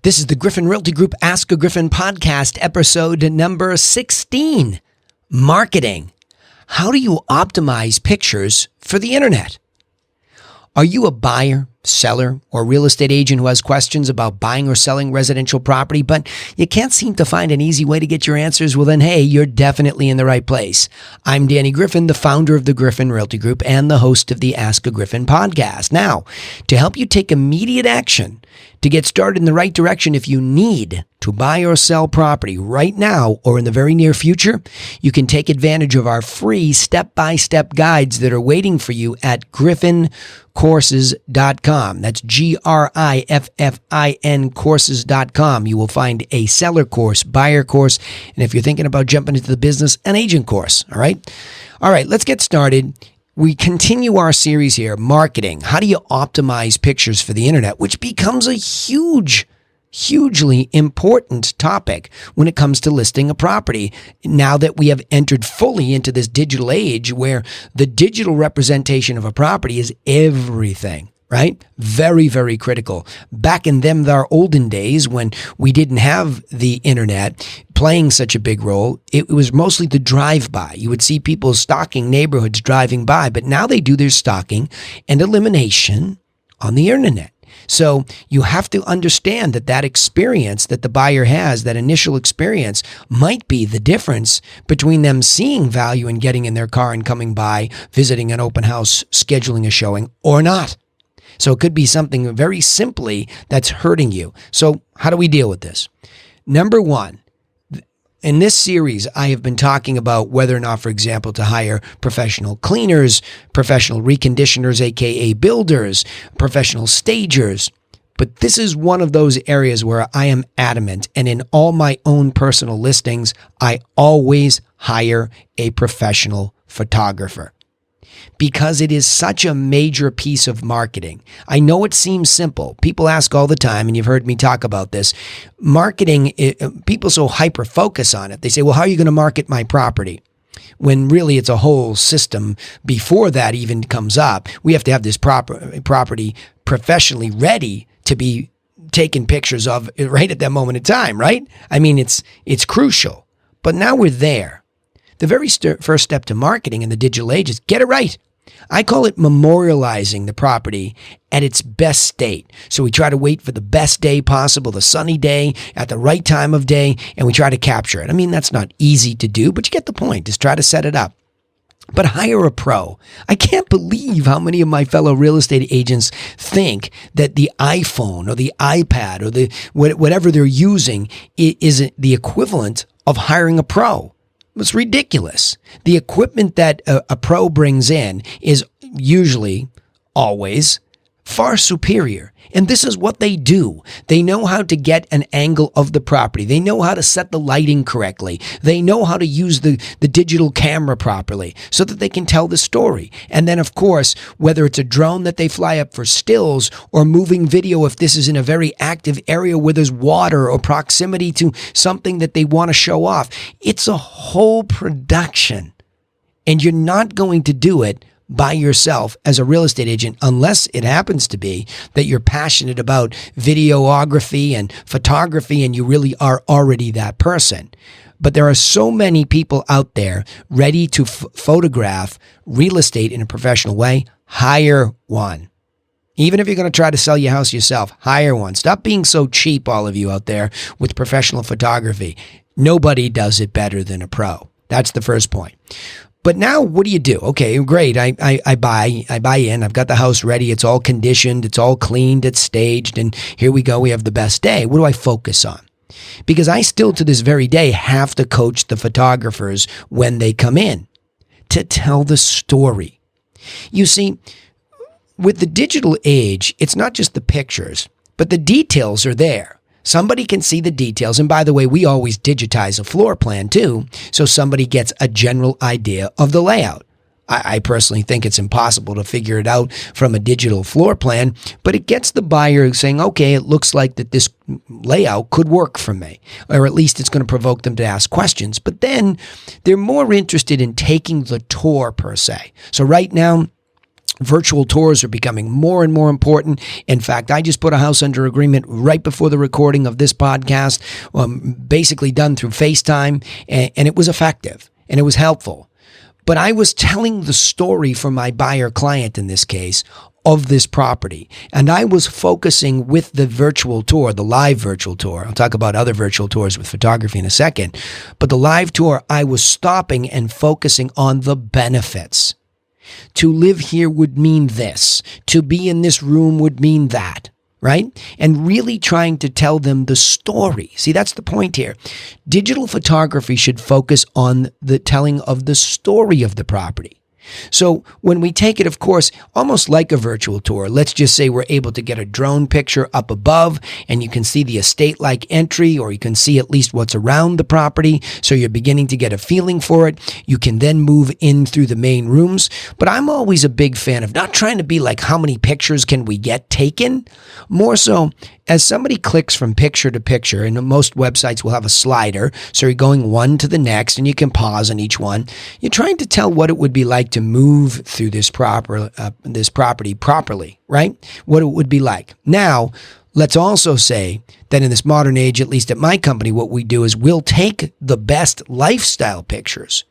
This is the Griffin Realty Group Ask-A-Griffin podcast, episode number 16, Marketing. How do you optimize pictures for the internet? Are you a buyer, seller, or real estate agent who has questions about buying or selling residential property, but you can't seem to find an easy way to get your answers? Well, then, hey, you're definitely in the right place. I'm Danny Griffin, the founder of the Griffin Realty Group and the host of the Ask-A-Griffin podcast. Now, to help you take immediate action to get started in the right direction, if you need to buy or sell property right now or in the very near future, you can take advantage of our free step-by-step guides that are waiting for you at griffincourses.com. That's GRIFFIN courses.com. You will find a seller course, buyer course, and if you're thinking about jumping into the business, an agent course. All right, let's get started. We continue our series here, marketing. How do you optimize pictures for the internet, which becomes a hugely important topic when it comes to listing a property. Now that we have entered fully into this digital age where the digital representation of a property is everything, right? Very, very critical. Back in our olden days when we didn't have the internet playing such a big role, it was mostly the drive-by. You would see people stalking neighborhoods driving by, but now they do their stalking and elimination on the internet. So you have to understand that experience that the buyer has, that initial experience, might be the difference between them seeing value in getting in their car and coming by, visiting an open house, scheduling a showing, or not. So it could be something very simply that's hurting you. So how do we deal with this? Number one, in this series, I have been talking about whether or not, for example, to hire professional cleaners, professional reconditioners, aka builders, professional stagers. But this is one of those areas where I am adamant, and in all my own personal listings, I always hire a professional photographer, because it is such a major piece of marketing. I know it seems simple. People ask all the time, and you've heard me talk about this. Marketing, people so hyper-focus on it. They say, well, how are you going to market my property? When really it's a whole system before that even comes up. We have to have this property professionally ready to be taken pictures of right at that moment in time, right? I mean, it's crucial. But now we're there. The very first step to marketing in the digital age is get it right. I call it memorializing the property at its best state. So we try to wait for the best day possible, the sunny day, at the right time of day, and we try to capture it. I mean, that's not easy to do, but you get the point. Just try to set it up. But hire a pro. I can't believe how many of my fellow real estate agents think that the iPhone or the iPad or the whatever they're using is the equivalent of hiring a pro. It's ridiculous. The equipment that a pro brings in is usually, always, far superior. And this is what they do. They know how to get an angle of the property. They know how to set the lighting correctly. They know how to use the digital camera properly so that they can tell the story. And then, of course, whether it's a drone that they fly up for stills or moving video, if this is in a very active area where there's water or proximity to something that they want to show off, it's a whole production. And you're not going to do it by yourself as a real estate agent unless it happens to be that you're passionate about videography and photography and you really are already that person. But there are so many people out there ready to photograph real estate in a professional way. Hire one. Even if you're going to try to sell your house yourself, hire one. Stop being so cheap, all of you out there, with professional photography. Nobody does it better than a pro. That's the first point. But now what do you do? Okay, great. I buy in. I've got the house ready. It's all conditioned. It's all cleaned. It's staged. And here we go. We have the best day. What do I focus on? Because I still to this very day have to coach the photographers when they come in to tell the story. You see, with the digital age, it's not just the pictures, but the details are there. Somebody can see the details. And by the way, we always digitize a floor plan too, so somebody gets a general idea of the layout. I personally think it's impossible to figure it out from a digital floor plan, but it gets the buyer saying, okay, it looks like that this layout could work for me, or at least it's going to provoke them to ask questions. But then they're more interested in taking the tour per se. So right now, Virtual tours are becoming more and more important. In fact, I just put a house under agreement right before the recording of this podcast, basically done through FaceTime, and it was effective and it was helpful. But I was telling the story for my buyer client in this case of this property. And I was focusing with the virtual tour, the live virtual tour. I'll talk about other virtual tours with photography in a second. But the live tour, I was stopping and focusing on the benefits. To live here would mean this. To be in this room would mean that, right? And really trying to tell them the story. See, that's the point here. Digital photography should focus on the telling of the story of the property. So when we take it, of course, almost like a virtual tour, let's just say we're able to get a drone picture up above and you can see the estate-like entry, or you can see at least what's around the property. So you're beginning to get a feeling for it. You can then move in through the main rooms. But I'm always a big fan of not trying to be like, how many pictures can we get taken? More so, as somebody clicks from picture to picture, and most websites will have a slider, so you're going one to the next and you can pause on each one. You're trying to tell what it would be like to move through this property properly, right? What it would be like. Now, let's also say that in this modern age, at least at my company, what we do is we'll take the best lifestyle pictures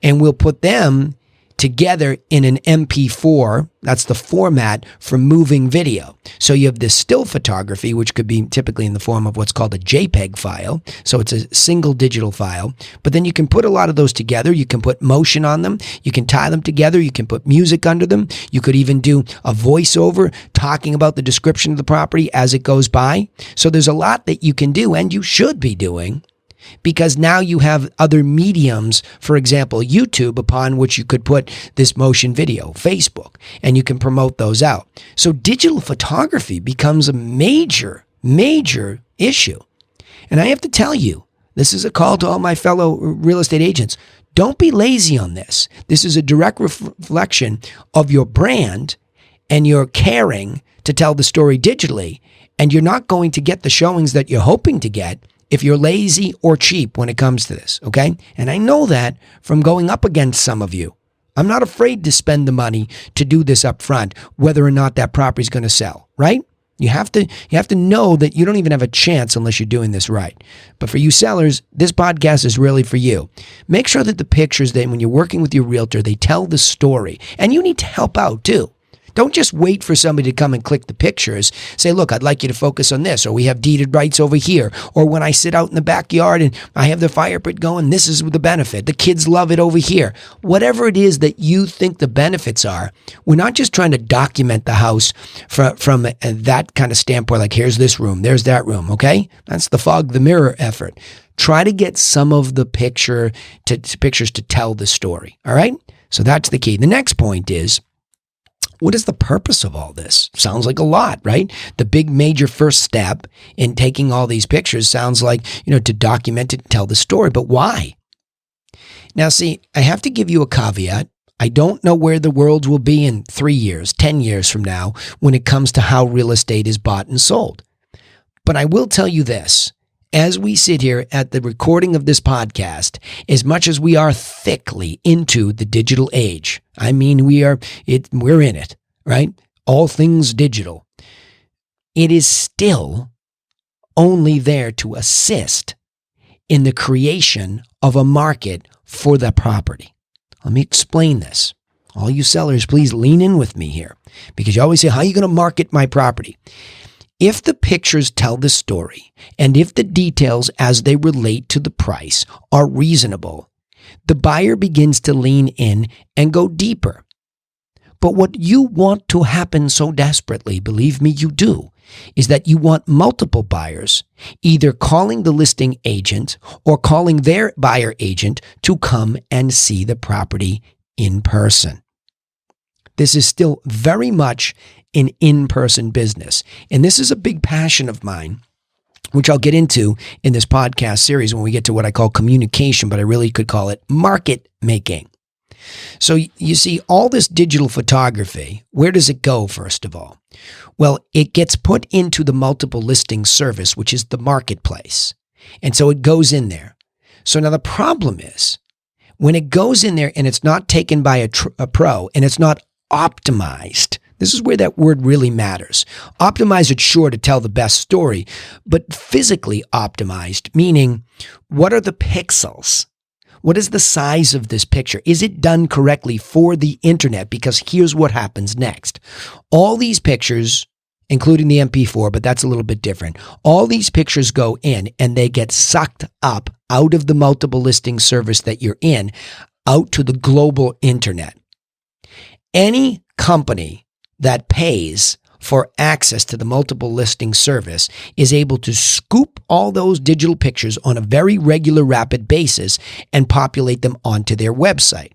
and we'll put them together in an MP4. That's the format for moving video. So you have this still photography, which could be typically in the form of what's called a JPEG file. So it's a single digital file. But then you can put a lot of those together. You can put motion on them. You can tie them together. You can put music under them. You could even do a voiceover talking about the description of the property as it goes by. So there's a lot that you can do, and you should be doing, because now you have other mediums, for example, YouTube, upon which you could put this motion video, Facebook, and you can promote those out. So digital photography becomes a major, major issue. And I have to tell you, this is a call to all my fellow real estate agents. Don't be lazy on this. This is a direct reflection of your brand and your caring to tell the story digitally. And you're not going to get the showings that you're hoping to get if you're lazy or cheap when it comes to this, okay? And I know that from going up against some of you. I'm not afraid to spend the money to do this up front, whether or not that property is going to sell, right? You have to know that you don't even have a chance unless you're doing this right. But for you sellers, this podcast is really for you. Make sure that the pictures, that when you're working with your realtor, they tell the story. And you need to help out too. Don't just wait for somebody to come and click the pictures. Say, look, I'd like you to focus on this, or we have deeded rights over here, or when I sit out in the backyard and I have the fire pit going, this is the benefit. The kids love it over here. Whatever it is that you think the benefits are, we're not just trying to document the house from that kind of standpoint, like here's this room, there's that room, okay? That's the fog the mirror effort. Try to get some of the pictures to tell the story, all right? So that's the key. The next point is, what is the purpose of all this? Sounds like a lot, right? The big major first step in taking all these pictures sounds like, to document it and tell the story. But why? Now, see, I have to give you a caveat. I don't know where the world will be in 3 years, 10 years from now when it comes to how real estate is bought and sold. But I will tell you this. As we sit here at the recording of this podcast, as much as we are thickly into the digital age, I mean, we're in it, right? All things digital. It is still only there to assist in the creation of a market for the property. Let me explain this. All you sellers, please lean in with me here, because you always say, how are you going to market my property? If the pictures tell the story, and if the details as they relate to the price are reasonable, the buyer begins to lean in and go deeper. But what you want to happen so desperately, believe me, you do, is that you want multiple buyers either calling the listing agent or calling their buyer agent to come and see the property in person. This is still very much an in-person business. And this is a big passion of mine, which I'll get into in this podcast series when we get to what I call communication, but I really could call it market making. So you see, all this digital photography, where does it go, first of all? Well, it gets put into the multiple listing service, which is the marketplace. And so it goes in there. So now the problem is, when it goes in there and it's not taken by a pro, and it's not optimized. This is where that word really matters. Optimized, it's sure to tell the best story, but physically optimized, meaning what are the pixels? What is the size of this picture? Is it done correctly for the internet? Because here's what happens next. All these pictures, including the MP4, but that's a little bit different. All these pictures go in and they get sucked up out of the multiple listing service that you're in, out to the global internet. Any company that pays for access to the multiple listing service is able to scoop all those digital pictures on a very regular, rapid basis and populate them onto their website.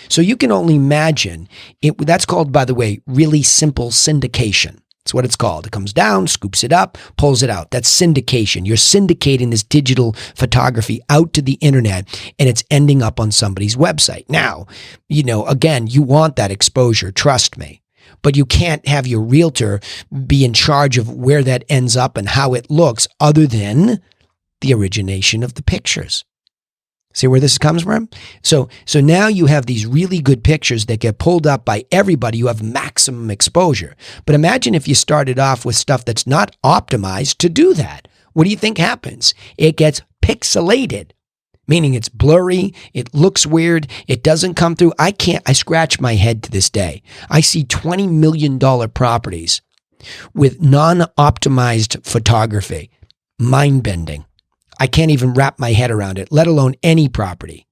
So you can only imagine it. That's called, by the way, really simple syndication. That's what it's called. It comes down, scoops it up, pulls it out. That's syndication. You're syndicating this digital photography out to the internet, and it's ending up on somebody's website. Now, again, you want that exposure, trust me. But you can't have your realtor be in charge of where that ends up and how it looks other than the origination of the pictures. See where this comes from? So now you have these really good pictures that get pulled up by everybody. You have maximum exposure. But imagine if you started off with stuff that's not optimized to do that. What do you think happens? It gets pixelated, meaning it's blurry, it looks weird, it doesn't come through. I scratch my head to this day. I see $20 million properties with non-optimized photography. Mind-bending. I can't even wrap my head around it, let alone any property.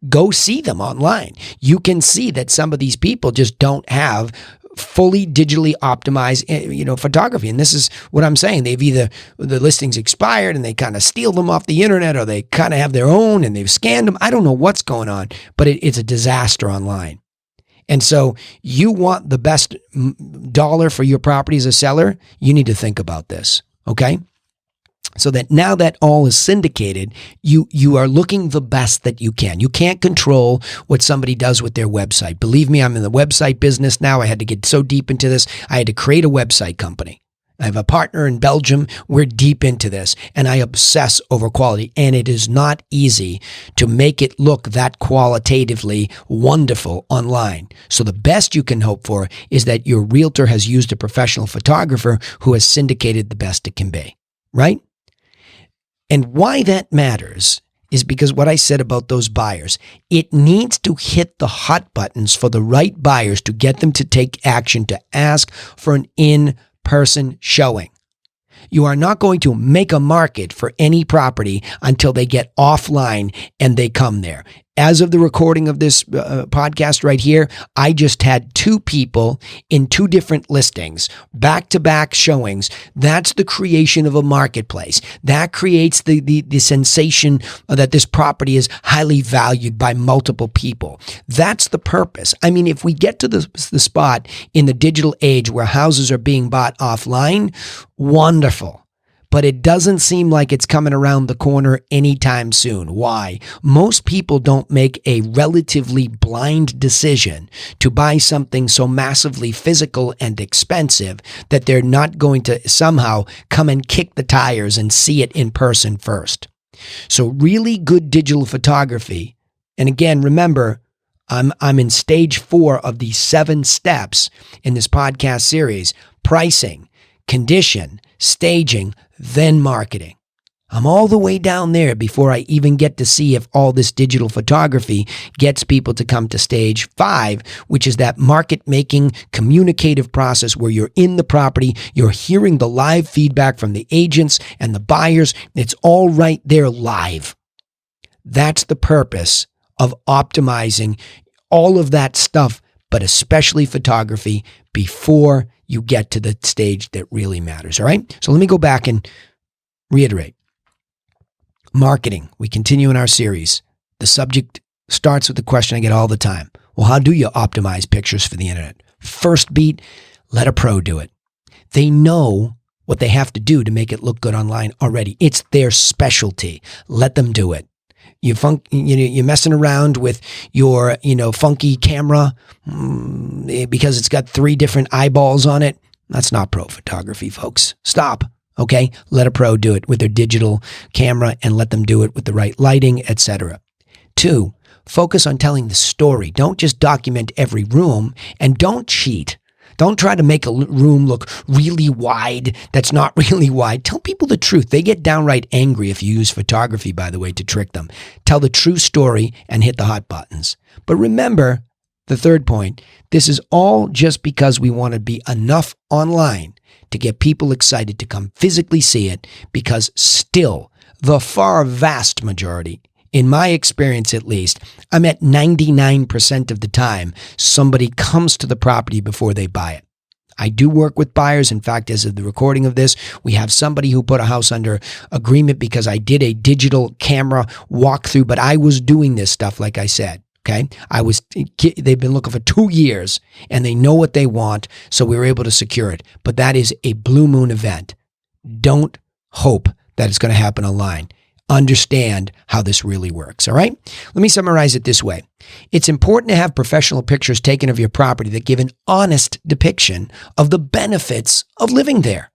Go see them online. You can see that some of these people just don't have fully digitally optimized, photography. And this is what I'm saying. They've either, the listings expired and they kind of steal them off the internet, or they kind of have their own and they've scanned them. I don't know what's going on, but it's a disaster online. And so you want the best dollar for your property as a seller, you need to think about this, okay? So that now that all is syndicated, you are looking the best that you can. You can't control what somebody does with their website. Believe me, I'm in the website business now. I had to get so deep into this. I had to create a website company. I have a partner in Belgium. We're deep into this, and I obsess over quality. And it is not easy to make it look that qualitatively wonderful online. So the best you can hope for is that your realtor has used a professional photographer who has syndicated the best it can be, right? And why that matters is because what I said about those buyers, it needs to hit the hot buttons for the right buyers to get them to take action, to ask for an in-person showing. You are not going to make a market for any property until they get offline and they come there. As of the recording of this podcast right here, I just had 2 people in 2 different listings, back-to-back showings. That's the creation of a marketplace. That creates the sensation that this property is highly valued by multiple people. That's the purpose. I mean, if we get to the spot in the digital age where houses are being bought offline, wonderful. But it doesn't seem like it's coming around the corner anytime soon. Why? Most people don't make a relatively blind decision to buy something so massively physical and expensive that they're not going to somehow come and kick the tires and see it in person first. So really good digital photography. And again, remember, I'm in stage 4 of these 7 steps in this podcast series: pricing, condition, staging, then marketing. I'm all the way down there before I even get to see if all this digital photography gets people to come to stage 5, which is that market-making communicative process where you're in the property, you're hearing the live feedback from the agents and the buyers. It's all right there live. That's the purpose of optimizing all of that stuff, but especially photography, before you get to the stage that really matters. All right. So let me go back and reiterate. Marketing. We continue in our series. The subject starts with the question I get all the time. Well, how do you optimize pictures for the internet? First beat, let a pro do it. They know what they have to do to make it look good online already. It's their specialty. Let them do it. You're messing around with your, funky camera because it's got 3 different eyeballs on it. That's not pro photography, folks. Stop. Okay? Let a pro do it with their digital camera and let them do it with the right lighting, etc. 2, Focus on telling the story. Don't just document every room, and don't cheat. Don't try to make a room look really wide that's not really wide. Tell people the truth. They get downright angry if you use photography, by the way, to trick them. Tell the true story and hit the hot buttons. But remember, the third point, this is all just because we want to be enough online to get people excited to come physically see it, because still, the far vast majority, in my experience at least, I'm at 99% of the time, somebody comes to the property before they buy it. I do work with buyers. In fact, as of the recording of this, we have somebody who put a house under agreement because I did a digital camera walkthrough, but I was doing this stuff, like I said. Okay. They've been looking for 2 years and they know what they want. So we were able to secure it. But that is a blue moon event. Don't hope that it's going to happen online. Understand how this really works. All right. Let me summarize it this way. It's important to have professional pictures taken of your property that give an honest depiction of the benefits of living there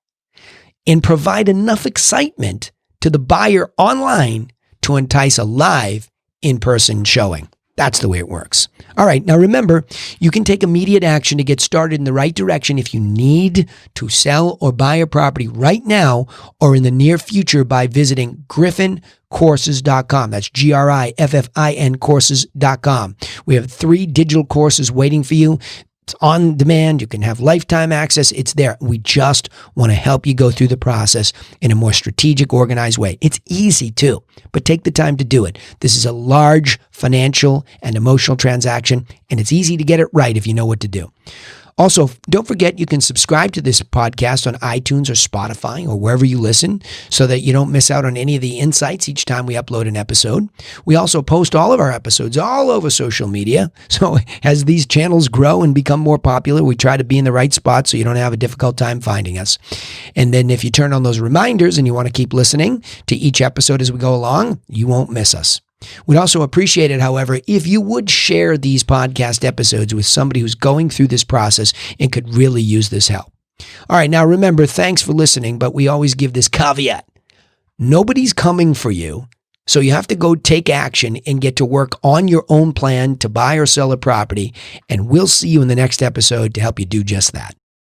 and provide enough excitement to the buyer online to entice a live in-person showing. That's the way it works. All right. Now remember, you can take immediate action to get started in the right direction if you need to sell or buy a property right now or in the near future by visiting griffincourses.com. That's GRIFFIN courses.com. We have 3 digital courses waiting for you. It's on demand. You can have lifetime access. It's there. We just want to help you go through the process in a more strategic, organized way. It's easy too, but take the time to do it. This is a large financial and emotional transaction, and it's easy to get it right if you know what to do. Also, don't forget you can subscribe to this podcast on iTunes or Spotify or wherever you listen so that you don't miss out on any of the insights each time we upload an episode. We also post all of our episodes all over social media. So as these channels grow and become more popular, we try to be in the right spot so you don't have a difficult time finding us. And then if you turn on those reminders and you want to keep listening to each episode as we go along, you won't miss us. We'd also appreciate it, however, if you would share these podcast episodes with somebody who's going through this process and could really use this help. All right, now remember, thanks for listening, but we always give this caveat. Nobody's coming for you, so you have to go take action and get to work on your own plan to buy or sell a property, and we'll see you in the next episode to help you do just that.